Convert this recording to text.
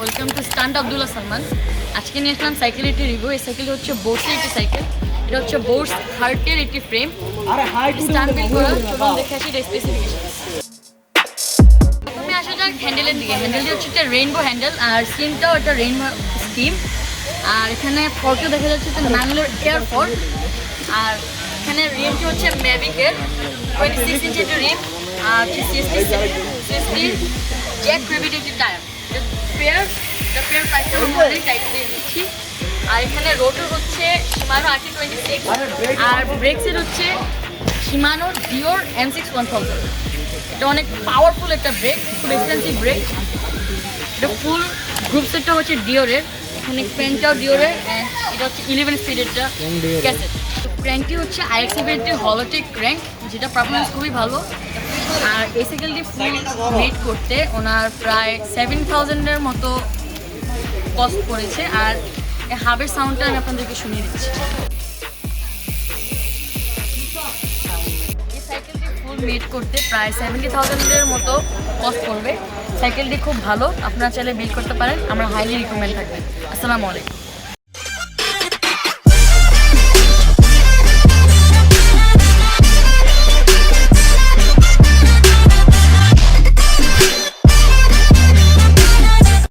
Welcome to stunt Abdullah Salman. আজকে নিয়ে আসলাম সাইকেল একটি রিভিউ। এই সাইকেল হচ্ছে বোর্সের একটি সাইকেল। এটা হচ্ছে বোর্স হার্টের একটি ফ্রেম, স্টান্ট বিল করা। চলুন দেখে আসি এটা স্পেসিফিকেশন। প্রথমে আসা যাক হ্যান্ডেলের দিকে। হ্যান্ডেলটি হচ্ছে একটা রেইনবো হ্যান্ডেল, আর স্কিমটাও একটা রেইনবো স্কিম। আর এখানে ফর্কও দেখা যাচ্ছে যে ম্যাঙ্গালোর এয়ার ফর্ক। আর এখানে রিমটি হচ্ছে ম্যাভিকের 26 ইঞ্চি একটি রিম, আর হচ্ছে সিএসটি জ্যাক গ্রেভিটি একটি টায়ার। পেয়ার প্রাইসটা অলরেডি টাইট দিয়ে দিচ্ছি। আর এখানে রোটর হচ্ছে শিমানো RT26, আর ব্রেকসের হচ্ছে শিমানো ডিওর M6-1000। এটা অনেক পাওয়ারফুল একটা ব্রেক, খুব এক্সপেন্সিভ ব্রেক। এটা ফুল গ্রুপ সেটটা হচ্ছে ডিওরের, এখানে ক্র্যাঙ্কটাও ডিওরের, অ্যান্ড এটা হচ্ছে 11 স্পিডেরটা ক্যাসেট। ক্র্যাঙ্কটি হচ্ছে IXF-এর হলোটেক ক্র্যাঙ্ক, যেটা পারফরমেন্স খুবই ভালো। আর এই সাইকেলটি ফুল মেড করতে ওনার প্রায় 7000-এর মতো কস্ট পড়েছে। আর এই হাবের সাউন্ডটা আমি আপনাদেরকে শুনিয়ে দিচ্ছি। এই সাইকেলটি ফুল মেড করতে প্রায় 70,000-এর মতো কস্ট পড়বে। সাইকেলটি খুব ভালো, আপনারা চাইলে বিল করতে পারেন। আমরা হাইলি রিকমেন্ড থাকবে। আসসালামু আলাইকুম।